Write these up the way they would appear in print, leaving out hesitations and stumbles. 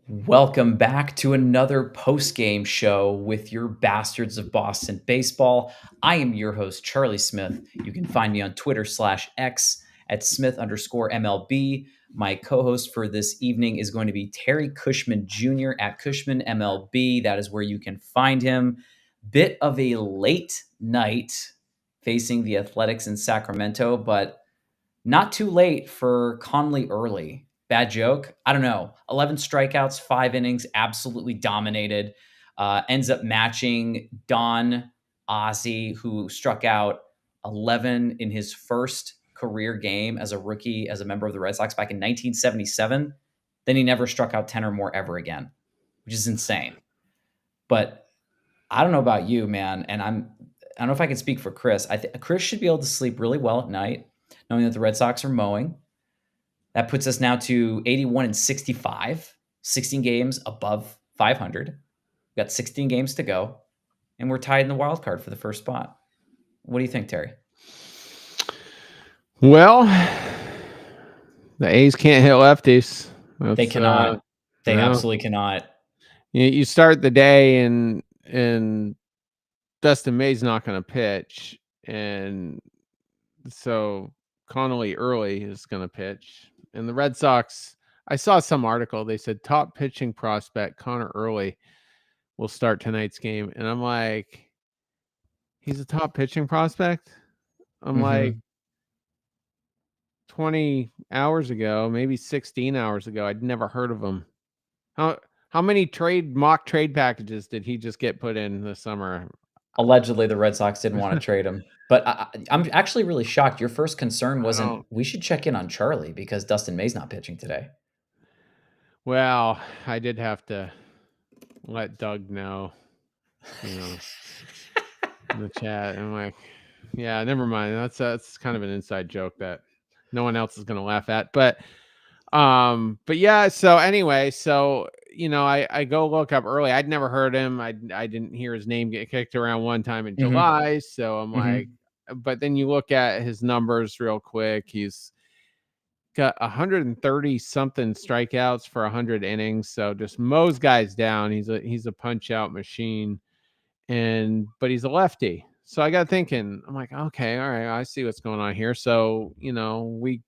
Welcome back to another post-game show with your Bastards of Boston Baseball. I am your host, Charlie Smith. You can find me on Twitter/X at Smith_MLB. My co-host for this evening is going to be Terry Cushman Jr. at Cushman MLB. That is where you can find him. Bit of a late night facing the Athletics in Sacramento, but not too late for Connelly Early. Bad joke? I don't know. 11 strikeouts, 5 innings, absolutely dominated. Ends up matching Don Ozzie, who struck out 11 in his first career game as a rookie, as a member of the Red Sox back in 1977. Then he never struck out 10 or more ever again, which is insane. But I don't know about you, man. And I don't know if I can speak for Chris. I think Chris should be able to sleep really well at night, knowing that the Red Sox are mowing. That puts us now to 81 and 65, 16 games above 500. We've got 16 games to go, and we're tied in the wild card for the first spot. What do you think, Terry? Well, the A's can't hit lefties. They cannot. They absolutely cannot. You start the day and Dustin May's not going to pitch, and so Connelly Early is going to pitch. And the Red Sox, I saw some article. They said top pitching prospect Connor Early will start tonight's game, and I'm like, he's a top pitching prospect. I'm like, 20 hours ago, maybe 16 hours ago, I'd never heard of him. How many mock trade packages did he just get put in this summer? Allegedly, the Red Sox didn't want to trade him. But I'm actually really shocked. Your first concern wasn't, we should check in on Charlie because Dustin May's not pitching today. Well, I did have to let Doug know, in the chat. I'm like, yeah, never mind. That's kind of an inside joke that no one else is going to laugh at. But yeah. So anyway, I go look up Early. I'd never heard him. I didn't hear his name get kicked around one time in July. So I'm like, but then you look at his numbers real quick. He's got 130 something strikeouts for 100 innings. So just mows guys down. He's a punch out machine, but he's a lefty. So I got thinking, I'm like, okay, all right, I see what's going on here. So, we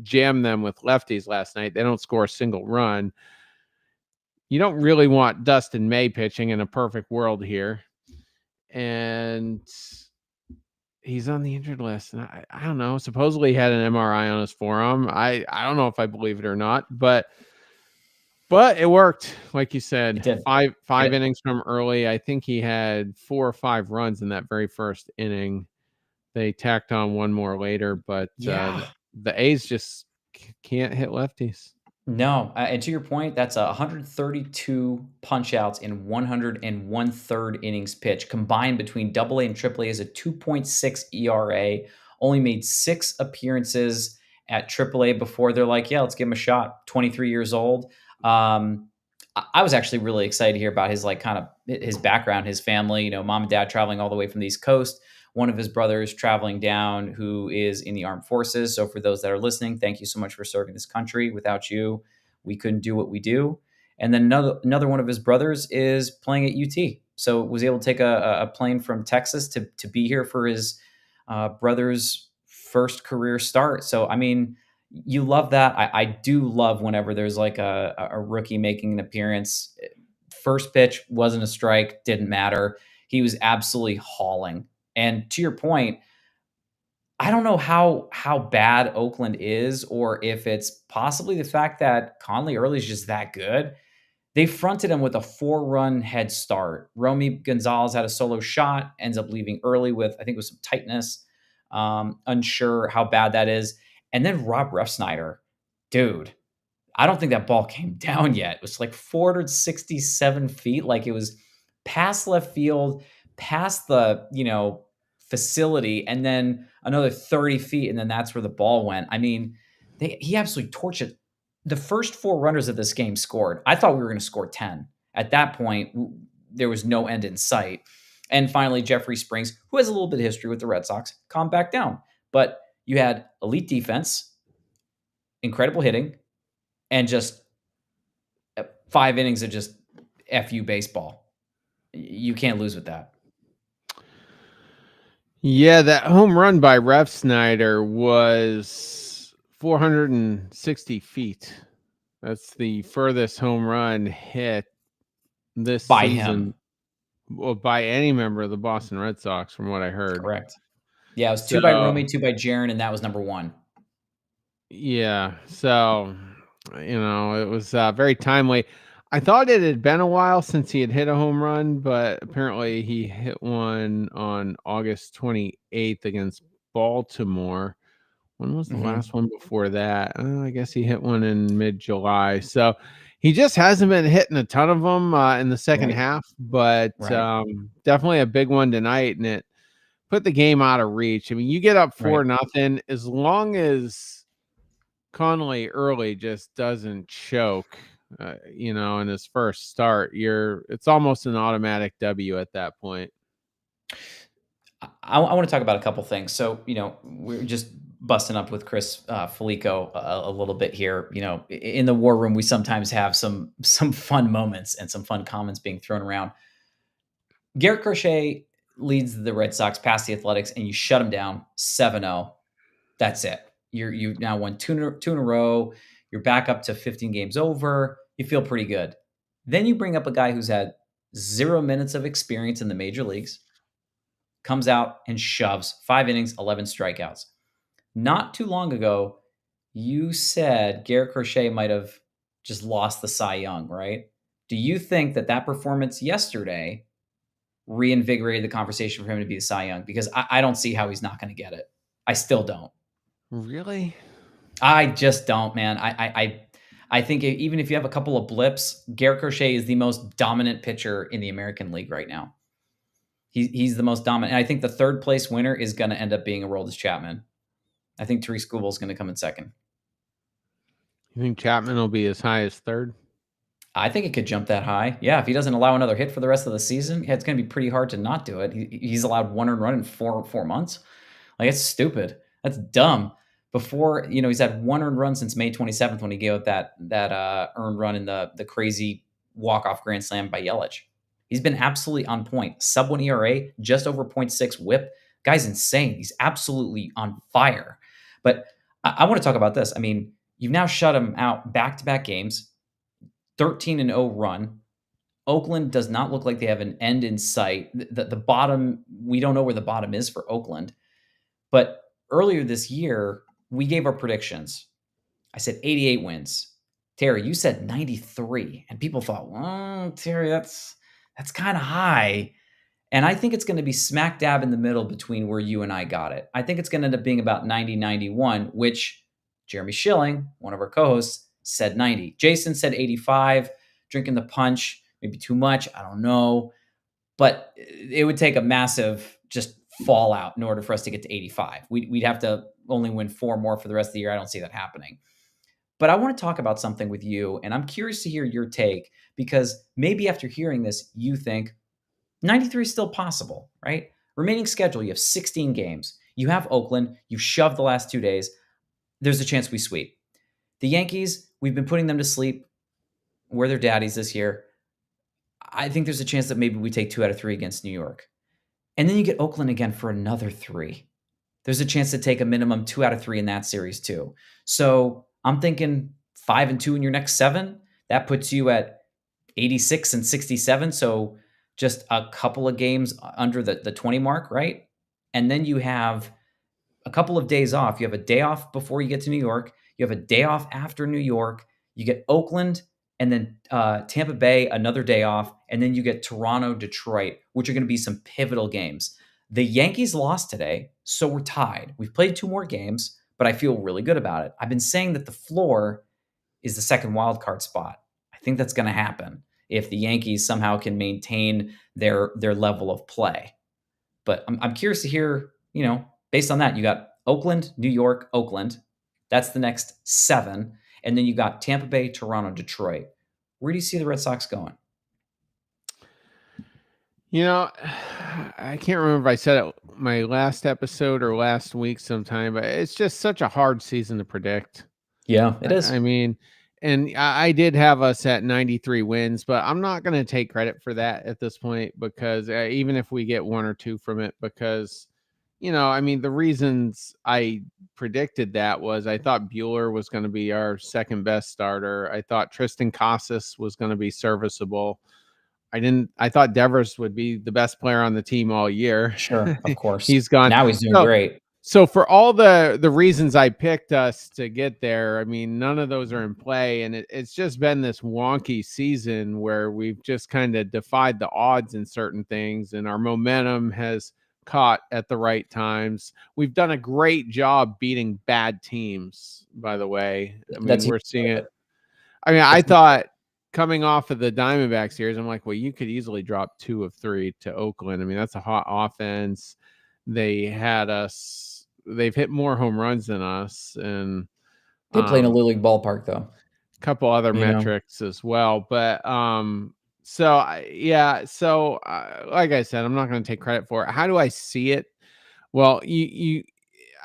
jammed them with lefties last night. They don't score a single run. You don't really want Dustin May pitching in a perfect world here. And he's on the injured list. And I don't know. Supposedly he had an MRI on his forearm. I don't know if I believe it or not, but it worked. Like you said, It did. five innings from Early. I think he had 4 or 5 runs in that very first inning. They tacked on one more later, but the A's just can't hit lefties. No, and to your point, that's 132 punch outs in 101 innings pitched. Combined between AA and AAA is a 2.6 ERA. Only made 6 appearances at AAA before they're like, yeah, let's give him a shot. 23 years old. I was actually really excited to hear about his kind of his background, his family. Mom and dad traveling all the way from the East Coast. One of his brothers traveling down who is in the armed forces. So for those that are listening, thank you so much for serving this country. Without you, we couldn't do what we do. And then another one of his brothers is playing at UT. So was able to take a plane from Texas to be here for his brother's first career start. So, I mean, you love that. I do love whenever there's like a rookie making an appearance. First pitch wasn't a strike, didn't matter. He was absolutely hauling. And to your point, I don't know how bad Oakland is, or if it's possibly the fact that Connelly Early is just that good. They fronted him with a 4-run head start. Romy Gonzalez had a solo shot, ends up leaving early with, I think it was some tightness. Unsure how bad that is. And then Rob Refsnyder, dude, I don't think that ball came down yet. It was like 467 feet. Like it was past left field, past the, facility, and then another 30 feet. And then that's where the ball went. I mean, he absolutely torched it. The first 4 runners of this game scored. I thought we were going to score 10. At that point, there was no end in sight. And finally, Jeffrey Springs, who has a little bit of history with the Red Sox, calmed back down. But you had elite defense, incredible hitting, and just 5 innings of just FU baseball. You can't lose with that. Yeah, that home run by Refsnyder was 460 feet. That's the furthest home run hit this By him. season, well, by any member of the Boston Red Sox, from what I heard. Correct. Yeah, it was 2 by So, Romy, 2 by Jaron, and that was number 1. yeah, so it was very timely. I thought it had been a while since he had hit a home run, but apparently he hit one on August 28th against Baltimore. When was the Mhm. last one before that? I guess he hit one in mid-July. So he just hasn't been hitting a ton of them in the second Right. half, but Right. definitely a big one tonight, and it put the game out of reach. I mean, you get up Right. 4-0 as long as Connelly Early just doesn't choke, in his first start. It's almost an automatic W at that point. I want to talk about a couple things. So, we're just busting up with Chris Felico a little bit here. In the war room, we sometimes have some fun moments and some fun comments being thrown around. Garrett Crochet leads the Red Sox past the Athletics, and you shut him down 7-0. That's it. You've now won two in a row. You're back up to 15 games over. You feel pretty good. Then you bring up a guy who's had 0 minutes of experience in the major leagues, comes out and shoves 5 innings, 11 strikeouts. Not too long ago, you said Garrett Crochet might have just lost the Cy Young, right? Do you think that performance yesterday reinvigorated the conversation for him to be the Cy Young? Because I don't see how he's not going to get it. I still don't. Really? I just don't, man. I think even if you have a couple of blips, Garrett Crochet is the most dominant pitcher in the American League right now. He's the most dominant. And I think the third place winner is going to end up being Aroldis Chapman. I think Tariq Skubal is going to come in second. You think Chapman will be as high as third? I think it could jump that high. Yeah, if he doesn't allow another hit for the rest of the season, yeah, it's going to be pretty hard to not do it. He's allowed 1 earned run in 4 months. Like, it's stupid. That's dumb. Before, he's had 1 earned run since May 27th when he gave up that earned run in the crazy walk-off grand slam by Yelich. He's been absolutely on point. Sub 1 ERA, just over 0.6 whip. Guy's insane. He's absolutely on fire. But I want to talk about this. I mean, you've now shut him out back-to-back games. 13-0 run. Oakland does not look like they have an end in sight. The bottom, we don't know where the bottom is for Oakland. But earlier this year, we gave our predictions. I said 88 wins. Terry, you said 93. And people thought, well, Terry, that's kind of high. And I think it's going to be smack dab in the middle between where you and I got it. I think it's going to end up being about 90, 91, which Jeremy Schilling, one of our co-hosts, said 90. Jason said 85, drinking the punch, maybe too much. I don't know. But it would take a massive just fallout in order for us to get to 85. We'd have to only win 4 more for the rest of the year. I don't see that happening. But I want to talk about something with you, and I'm curious to hear your take because maybe after hearing this, you think 93 is still possible, right? Remaining schedule, you have 16 games. You have Oakland. You've shoved the last 2 days. There's a chance we sweep. The Yankees, we've been putting them to sleep. We're their daddies this year. I think there's a chance that maybe we take 2 out of 3 against New York. And then you get Oakland again for another 3. There's a chance to take a minimum 2 out of 3 in that series too. So I'm thinking 5-2 in your next 7. That puts you at 86 and 67. So just a couple of games under the 20 mark, right? And then you have a couple of days off. You have a day off before you get to New York. You have a day off after New York. You get Oakland and then Tampa Bay, another day off. And then you get Toronto, Detroit, which are going to be some pivotal games. The Yankees lost today, so we're tied. We've played 2 more games, but I feel really good about it. I've been saying that the floor is the second wild card spot. I think that's going to happen if the Yankees somehow can maintain their level of play. But I'm curious to hear, based on that, you got Oakland, New York, Oakland. That's the next 7. And then you got Tampa Bay, Toronto, Detroit. Where do you see the Red Sox going? I can't remember if I said it my last episode or last week sometime, but it's just such a hard season to predict. Yeah, it I is. mean, and I did have us at 93 wins, but I'm not going to take credit for that at this point because even if we get one or two from it, because I mean, the reasons I predicted that was I thought Bueller was going to be our second best starter. I thought Tristan Casas was going to be serviceable. I thought Devers would be the best player on the team all year. Sure, of course. He's gone. Now he's doing So great. so for all the reasons I picked us to get there, I mean, none of those are in play, and it's just been this wonky season where we've just kind of defied the odds in certain things, and our momentum has caught at the right times. We've done a great job beating bad teams, by the way. I mean, That's we're seeing it. I mean, I that's thought coming off of the Diamondback series, I'm like, well, you could easily drop 2 of 3 to Oakland. I mean, that's a hot offense. They've hit more home runs than us, and they play in a um Little League ballpark, though. a couple other You know, metrics as well. But like I said, I'm not going to take credit for it. How do I see it? Well,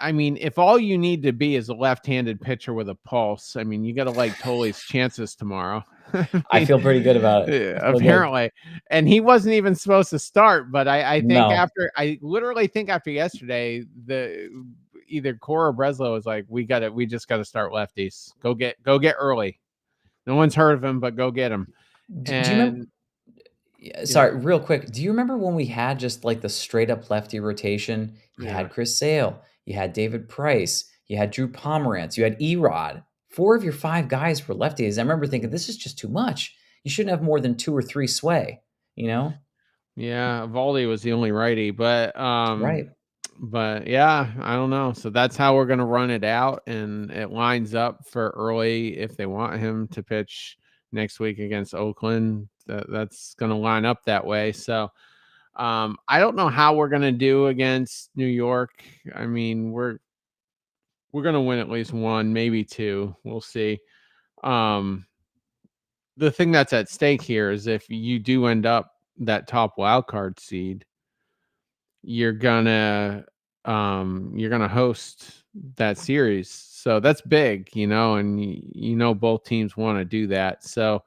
I mean, if all you need to be is a left-handed pitcher with a pulse, I mean, you got to like Toley's chances tomorrow. I I mean, feel pretty good about it. I feel good. apparently, and he wasn't even supposed to start. But No. I literally think after yesterday, the either Cora or Breslow was like, we just got to start lefties. Go get Early. No one's heard of him, but go get him. Do you remember? And Yeah, yeah, sorry, real quick. Do you remember when we had just like the straight up lefty rotation? You yeah. had Chris Sale, you had David Price, you had Drew Pomerantz, you had Erod. Four of your five guys were lefties. I remember thinking this is just too much. You shouldn't have more than two or three sway. You know? Yeah, Valdi was the only righty, Right. but yeah, I don't know. So that's how we're gonna run it out, and it lines up for Early if they want him to pitch next week against Oakland. That's gonna line up that way. So I don't know how we're gonna do against New York. I mean, we're gonna win at least one, maybe two. We'll see. Um, the thing that's at stake here is if you do end up that top wild card seed, you're gonna you're gonna host that series. So that's big, and both teams want to do that. So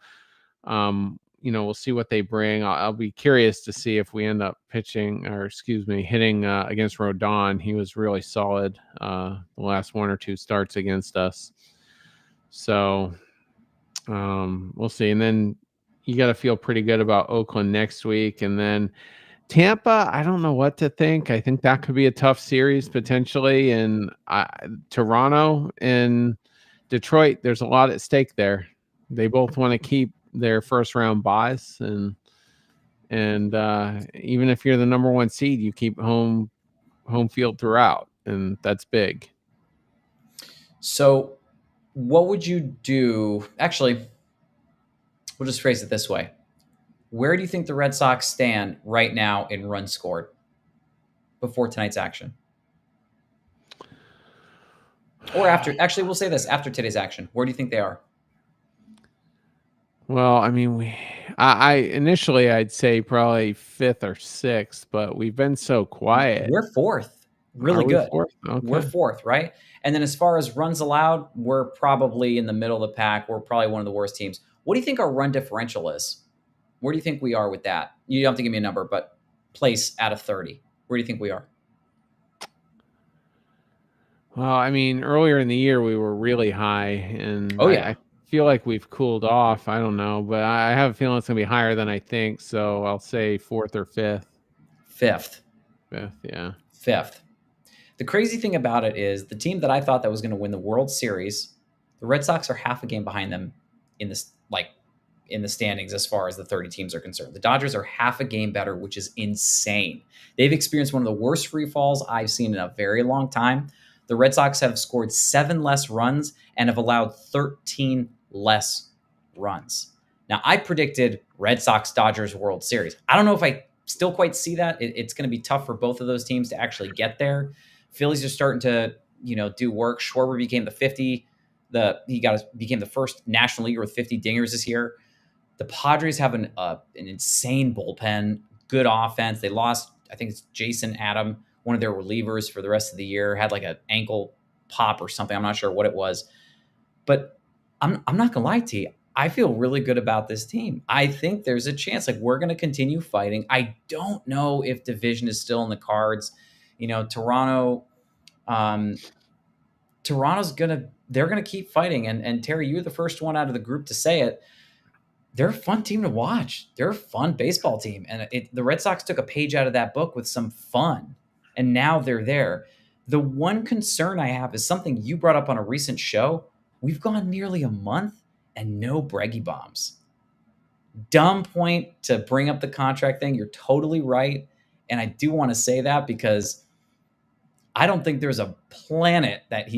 we'll see what they bring. I'll be curious to see if we end up pitching or excuse me, hitting against Rodon. He was really solid the last one or two starts against us. So we'll see. And then you got to feel pretty good about Oakland next week. And then Tampa, I don't know what to think. I think that could be a tough series potentially. And Toronto and Detroit, there's a lot at stake there. They both want to keep their first round buys, and even if you're the number one seed, you keep home field throughout, and that's big. So what would you do? Actually, we'll just phrase it this way. Where do you think the Red Sox stand right now in runs scored before tonight's action? Or after, actually, we'll say this after today's action. Where do you think they are? Well, I mean, I initially I'd say probably fifth or sixth, but we've been so quiet. We're fourth. Really Are we good. fourth? We're Okay. fourth, right? And then as far as runs allowed, we're probably in the middle of the pack. We're probably one of the worst teams. What do you think our run differential is? Where do you think we are with that? You don't have to give me a number, but place out of 30. Where do you think we are? Well, I mean, earlier in the year we were really high, and Oh, I yeah. feel like we've cooled off. I don't know, but I have a feeling it's gonna be higher than I think. So I'll say fourth or fifth. Fifth. Fifth, yeah. Fifth. The crazy thing about it is the team that I thought that was going to win the World Series, the Red Sox are half a game behind them in this in the standings as far as the 30 teams are concerned. The Dodgers are half a game better, which is insane. They've experienced one of the worst free falls I've seen in a very long time. The Red Sox have scored 7 less runs and have allowed 13 less runs. Now, I predicted Red Sox Dodgers World Series. I don't know if I still quite see that. It's going to be tough for both of those teams to actually get there. Phillies are starting to, do work. Schwarber became became the first National Leaguer with 50 dingers this year. The Padres have an insane bullpen, good offense. They lost, I think it's Jason Adam, one of their relievers for the rest of the year, had like an ankle pop or something. I'm not sure what it was. But I'm not gonna lie to you. I feel really good about this team. I think there's a chance. Like we're gonna continue fighting. I don't know if division is still in the cards. You know, um, Toronto's they're gonna keep fighting. And Terry, you're the first one out of the group to say it. They're a fun team to watch. They're a fun baseball team, and the Red Sox took a page out of that book with some fun, and now they're there. The one concern I have is something you brought up on a recent show. We've gone nearly a month and no Breggy bombs. Dumb point to bring up the contract thing. You're totally right, and I do want to say that because I don't think there's a planet that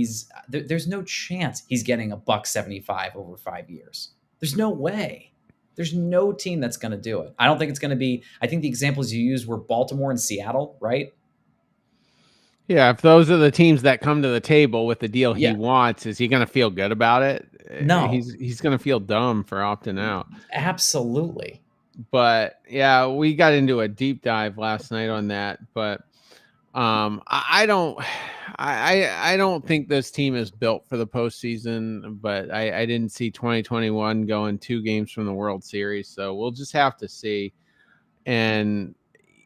there's no chance he's getting a buck 75 over 5 years. There's no way. There's no team that's going to do it. I don't think it's going to be. I think the examples you used were Baltimore and Seattle, right? Yeah, if those are the teams that come to the table with the deal he Yeah. wants, is he going to feel good about it? No, He's going to feel dumb for opting out. absolutely. But yeah, we got into a deep dive last night on that. But I don't, I don't think this team is built for the postseason. But I didn't see 2021 going 2 games from the World Series, so we'll just have to see. And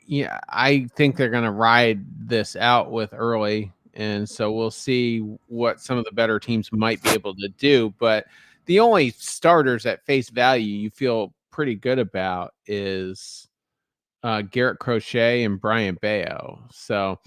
yeah, I think they're going to ride this out with Early, and so we'll see what some of the better teams might be able to do. But the only starters at face value you feel pretty good about is Garrett Crochet and Brian Bayo. So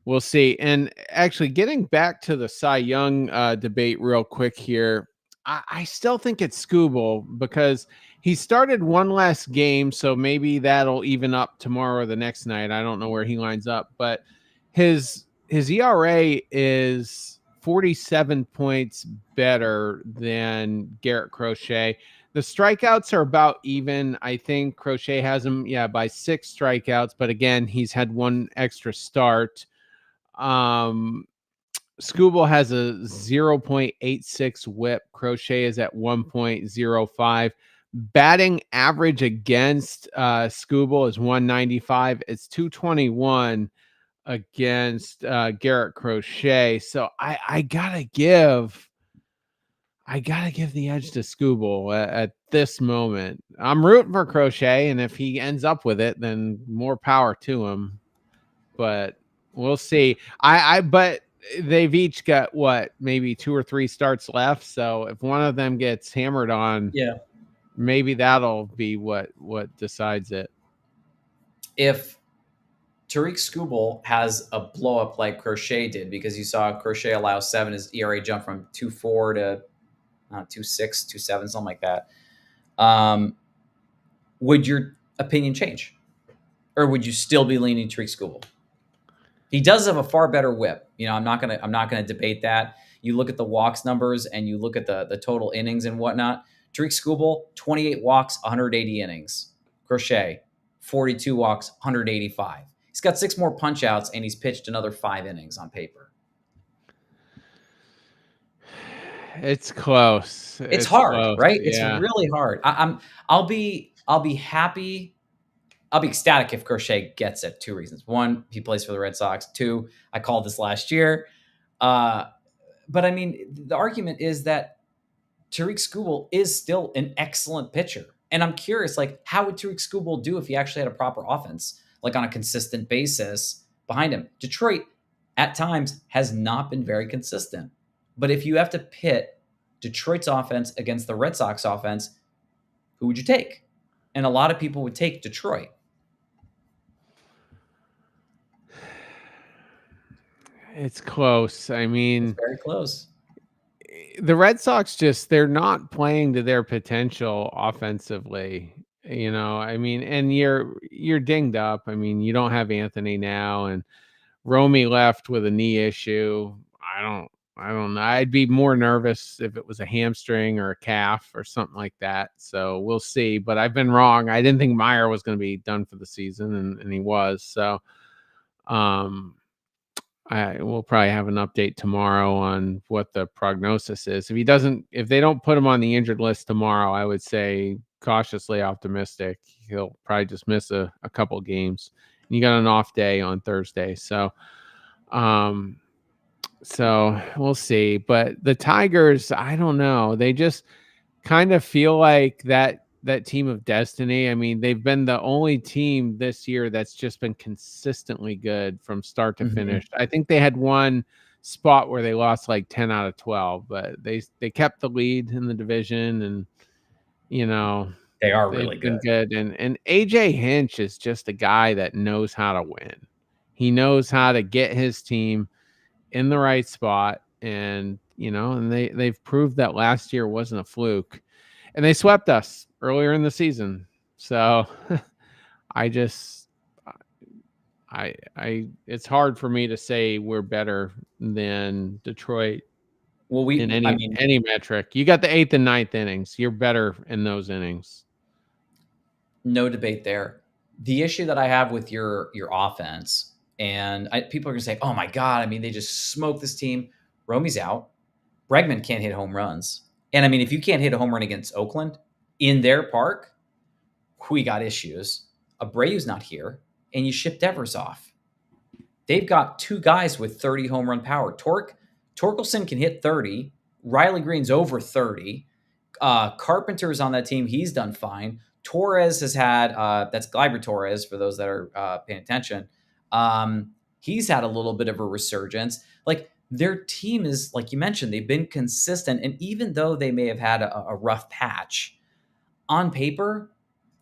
we'll see. And actually, getting back to the Cy Young debate real quick here, I still think it's Scooble because he started one last game, so maybe that'll even up tomorrow or the next night. I don't know where he lines up, but his ERA is 47 points better than Garrett Crochet. The strikeouts are about even. I think Crochet has him, by 6 strikeouts, but again, he's had one extra start. Um, Scooble has a 0.86 whip. Crochet is at 1.05. Batting average against Scooble is 195. It's 221 against Garrett Crochet. So I gotta give the edge to Scooble at this moment. I'm rooting for Crochet, and if he ends up with it, then more power to him. But we'll see. But they've each got maybe 2 or 3 starts left. So if one of them gets hammered on, Yeah. maybe that'll be what decides it. If Tariq Skubal has a blow up like Crochet did, because you saw Crochet allow 7, his ERA jumped from 2.4 to 2.6, 2.7, something like that. Would your opinion change, or would you still be leaning Tariq Skubal? He does have a far better whip. You know, I'm not gonna debate that. You look at the walks numbers and you look at the total innings and whatnot. Tariq Skubal, 28 walks, 180 innings. Crochet, 42 walks, 185. He's got 6 more punch outs and he's pitched another 5 innings on paper. It's close. It's It's hard, close. right? It's Yeah. really hard. I'll be happy. I'll be ecstatic if Crochet gets it. 2 reasons. 1, he plays for the Red Sox. 2, I called this last year. But I mean, the argument is that Tariq Skubal is still an excellent pitcher. And I'm curious, like, how would Tariq Skubal do if he actually had a proper offense, like on a consistent basis behind him? Detroit, at times, has not been very consistent. But if you have to pit Detroit's offense against the Red Sox offense, who would you take? And a lot of people would take Detroit. It's close. I It's mean, very close. the Red Sox they're not playing to their potential offensively. I mean, and you're dinged up. I mean, you don't have Anthony now, and Romy left with a knee issue. I don't know. I'd be more nervous if it was a hamstring or a calf or something like that. So we'll see. But I've been wrong. I didn't think Meyer was going to be done for the season, and he was. So um I will probably have an update tomorrow on what the prognosis is. If they don't put him on the injured list tomorrow, I would say cautiously optimistic. He'll probably just miss a couple games. And you got an off day on Thursday. So, So we'll see. But the Tigers, I don't know. They just kind of feel like that team of destiny. I mean, they've been the only team this year that's just been consistently good from start to Mhm. finish. I think they had one spot where they lost like 10 out of 12, but they kept the lead in the division, and you know, They are they've really been good. good. And AJ Hinch is just a guy that knows how to win. He knows how to get his team in the right spot, and and they've proved that last year wasn't a fluke, and they swept us earlier in the season. So I just I it's hard for me to say we're better than Detroit Well, in I mean, any metric. You got the 8th and ninth innings. You're better in those innings. no debate there. The issue that I have with your offense, and people are gonna say, "Oh my god!" I mean, they just smoked this team. Romy's out. Bregman can't hit home runs, and I mean, if you can't hit a home run against Oakland in their park, we got issues. Abreu's not here, and you shipped Devers off. They've got two guys with 30 home run power. Torkelson can hit 30. Riley Green's over 30. Carpenter's on that team. He's done fine. Torres has had that's Gleyber Torres for those that are paying attention. He's had a little bit of a resurgence. Like their team is, like you mentioned, they've been consistent, and even though they may have had a rough patch on paper,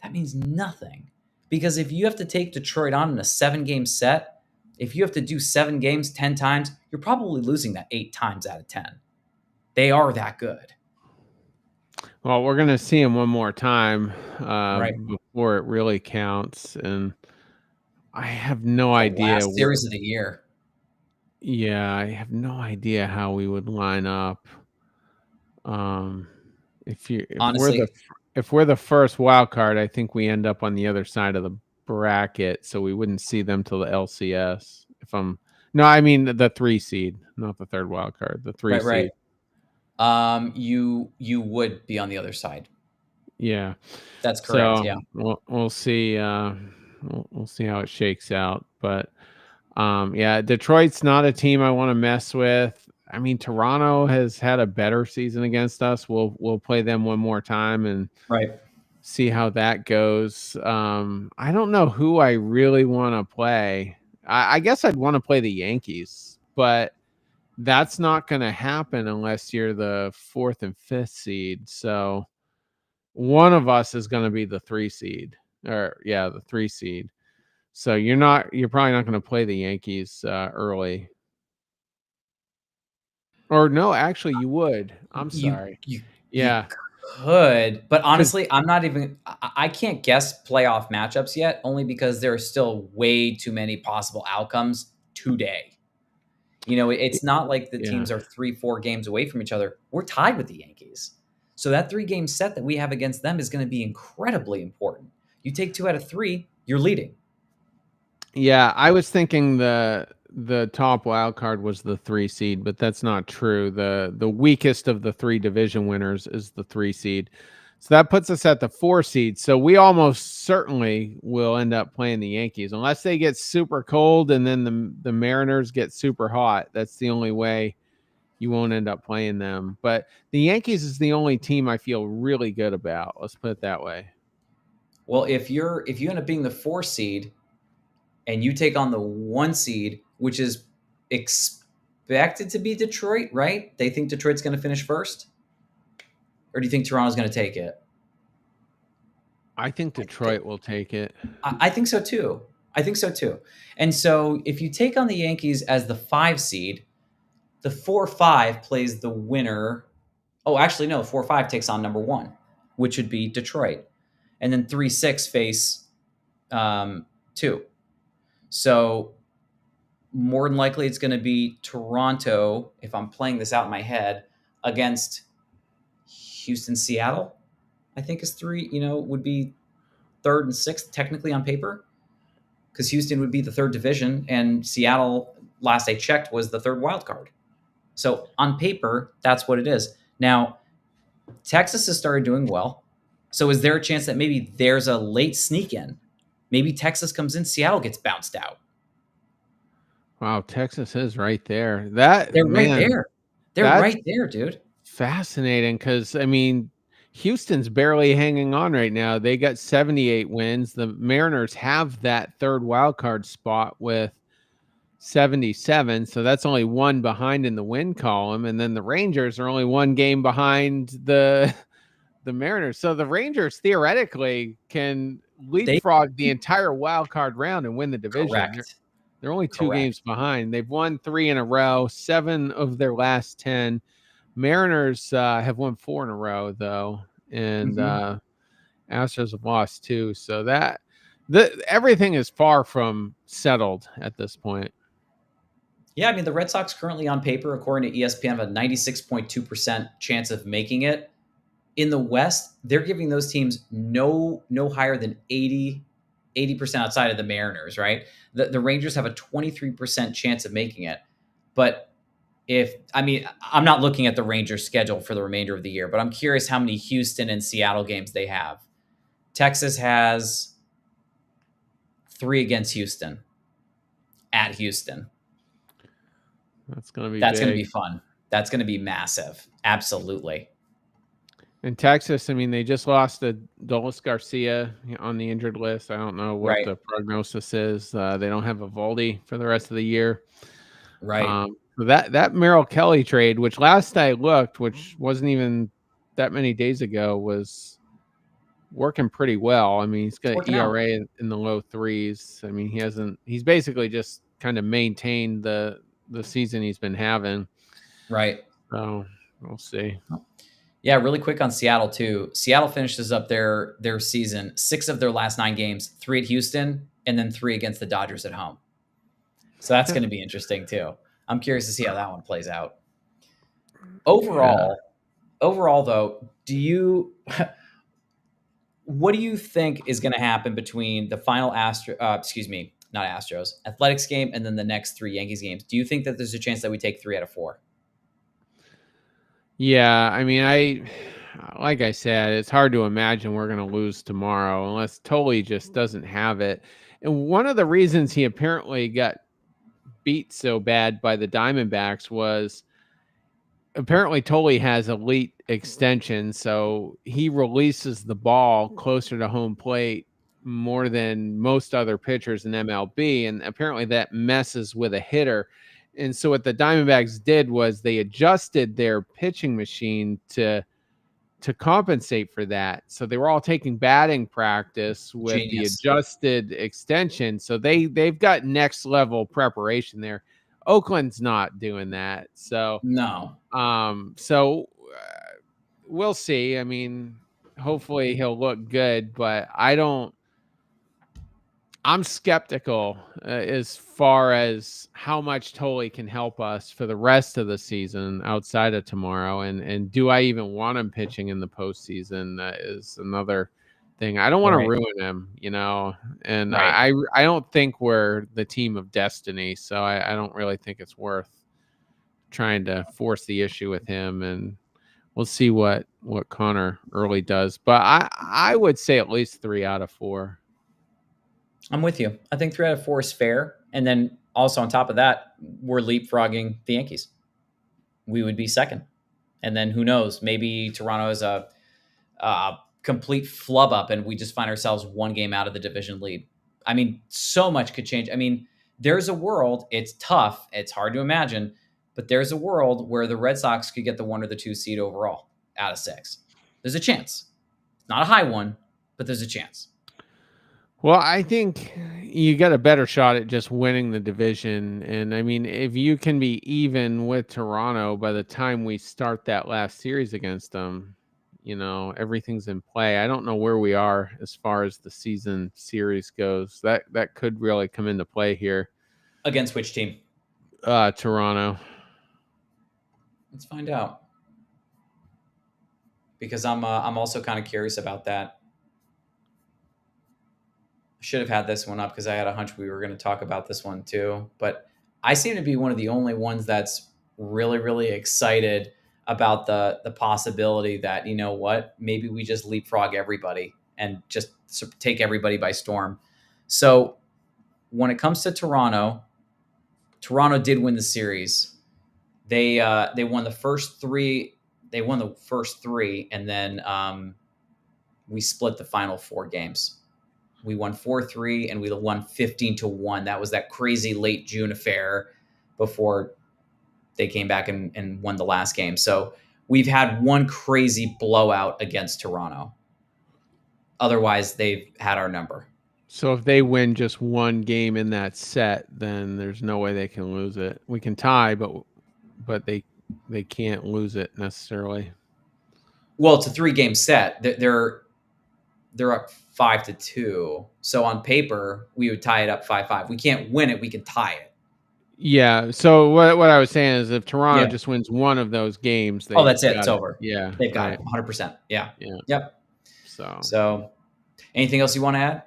that means nothing. Because if you have to take Detroit on in a 7 game set, if you have to do 7 games 10 times, you're probably losing that 8 times out of 10. They are that good. Well, we're gonna see him one more time Right. before it really counts, and I have no The idea last where. series of the year. Yeah, I have no idea how we would line up. Um, Honestly, if we're the first wild card, I think we end up on the other side of the bracket, so we wouldn't see them till the LCS. If I'm No, I mean the 3 seed, not the third wild card, the 3 right, right. seed. You would be on the other side. Yeah. That's correct. So Yeah. we'll see. We'll see how it shakes out. But yeah, Detroit's not a team I want to mess with. I mean, Toronto has had a better season against us. We'll play them one more time and Right. see how that goes. I don't know who I really want to play. I guess I'd want to play the Yankees, but that's not going to happen unless you're the 4th and 5th seed. So one of us is going to be the 3 seed, or yeah, the 3 seed. So you're probably not going to play the Yankees early. Or no, actually you would. I'm You sorry. you you Yeah, could, but cuz honestly, I'm not even. I can't guess playoff matchups yet, only because there are still way too many possible outcomes today. It's not like the yeah. teams are 3, 4 games away from each other. We're tied with the Yankees. So that 3 game set that we have against them is going to be incredibly important. You take 2 out of 3, you're leading. Yeah, I was thinking the top wild card was the 3 seed, but that's not true. The weakest of the 3 division winners is the 3 seed. So that puts us at the 4 seed. So we almost certainly will end up playing the Yankees unless they get super cold and then the Mariners get super hot. That's the only way you won't end up playing them. But the Yankees is the only team I feel really good about. Let's put it that way. Well, if you end up being the 4 seed and you take on the 1 seed, which is expected to be Detroit, right? They think Detroit's going to finish first, or do you think Toronto's going to take it? I think I think Detroit will take it. I think so too. I think so too. And so if you take on the Yankees as the 5 seed, the 4-5 plays the winner. Oh, actually, no, 4-5 takes on number 1, which would be Detroit. And then 3-6 face 2. So more than likely it's going to be Toronto, if I'm playing this out in my head, against Houston, Seattle, I think is 3, would be third and sixth technically on paper, because Houston would be the third division and Seattle, last I checked, was the third wild card. So on paper, that's what it is. Now, Texas has started doing well. So is there a chance that maybe there's a late sneak in? Maybe Texas comes in, Seattle gets bounced out. Wow, Texas is right there. That They're right man, there. They're that's right there, dude. fascinating because I mean, Houston's barely hanging on right now. They got 78 wins. The Mariners have that third wild card spot with 77, so that's only one behind in the win column, and then the Rangers are only one game behind the Mariners. So the Rangers theoretically can They leapfrog the entire wild card round and win the division. They're correct. they're only 2 Correct. games behind. They've won 3 in a row, 7 of their last 10. Mariners have won 4 in a row though, and Mhm. Astros have lost 2. So that everything is far from settled at this point. Yeah, I mean, the Red Sox currently on paper, according to ESPN, have a 96.2% chance of making it. In the West, they're giving those teams no higher than 80% outside of the Mariners, right? The Rangers have a 23% chance of making it. But if I mean, I'm not looking at the Rangers schedule for the remainder of the year, but I'm curious how many Houston and Seattle games they have. Texas has 3 against Houston at Houston. That's going to be That's going to big. be fun. That's going to be massive. Absolutely. In Texas, I mean, they just lost to Dolis Garcia on the injured list. I don't know what Right. the prognosis is. They don't have Evaldi for the rest of the year. Right. So that Merrill Kelly trade, which last I looked, which wasn't even that many days ago, was working pretty well. I mean, he's It's got working out. ERA in the low threes. I mean, he's basically just kind of maintained the season he's been having. Right. So we'll see. Yeah, really quick on Seattle too. Seattle finishes up their season 6 of their last 9 games, 3 at Houston and then 3 against the Dodgers at home. So that's going to be interesting too. I'm curious to see how that one plays out. Yeah. Overall though, do you what do you think is going to happen between the final not Astros, Athletics game and then the next 3 Yankees games? Do you think that there's a chance that we take 3 out of 4? Yeah, I mean, like I said, it's hard to imagine we're going to lose tomorrow unless Tully just doesn't have it. And one of the reasons he apparently got beat so bad by the Diamondbacks was apparently Tully has elite extension, so he releases the ball closer to home plate more than most other pitchers in MLB, and apparently that messes with a hitter. And so what the Diamondbacks did was they adjusted their pitching machine to compensate for that. So they were all taking batting practice with the Genius. adjusted extension. So they've got next level preparation there. Oakland's not doing that. No. We'll see. I mean, hopefully he'll look good, but I don't I'm skeptical as far as how much Tully can help us for the rest of the season outside of tomorrow, and do I even want him pitching in the postseason? That is another thing. I don't want to Right. ruin him, and Right. I don't think we're the team of destiny, so I don't really think it's worth trying to force the issue with him, and we'll see what Connor Early does. But I would say at least 3 out of 4. I'm with you. I think 3 out of 4 is fair. And then also on top of that, we're leapfrogging the Yankees. We would be second. And then who knows? Maybe Toronto is a complete flub up and we just find ourselves 1 game out of the division lead. I mean, so much could change. I mean, there's a world, it's tough, it's hard to imagine, but there's a world where the Red Sox could get the 1 or the 2 seed overall out of 6. There's a chance. It's not a high one, but there's a chance. Well, I think you got a better shot at just winning the division. And I mean, if you can be even with Toronto by the time we start that last series against them, everything's in play. I don't know where we are as far as the season series goes. That could really come into play here. Against which team? Toronto. Let's find out. Because I'm also kind of curious about that. I should have had this one up because I had a hunch we were going to talk about this one too. But I seem to be one of the only ones that's really excited about the possibility that, you know what, maybe we just leapfrog everybody and just take everybody by storm. So when it comes to Toronto, Toronto did win the series. They won the first three. They won the first three, and then we split the final 4 games. We won 4-3, and we won 15-1. That was that crazy late June affair before they came back and won the last game. So we've had one crazy blowout against Toronto. Otherwise, they've had our number. So if they win just one game in that set, then there's no way they can lose it. We can tie, but they can't lose it necessarily. Well, it's a 3-game set. They're up 5-2. So on paper, we would tie it up 5-5. We can't win it. We can tie it. Yeah. So what I was saying is, if Toronto Yeah. just wins one of those games, Oh, they've that's it. got It's over. Yeah. They've got Right. it. 100%. Yeah. Yeah. Yep. So So, anything else you want to add?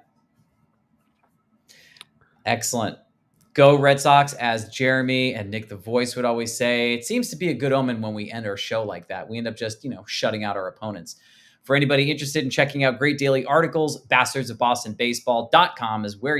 Excellent. Go Red Sox, as Jeremy and Nick the Voice would always say. It seems to be a good omen when we end our show like that. We end up just, shutting out our opponents. For anybody interested in checking out great daily articles, bastardsofbostonbaseball.com is where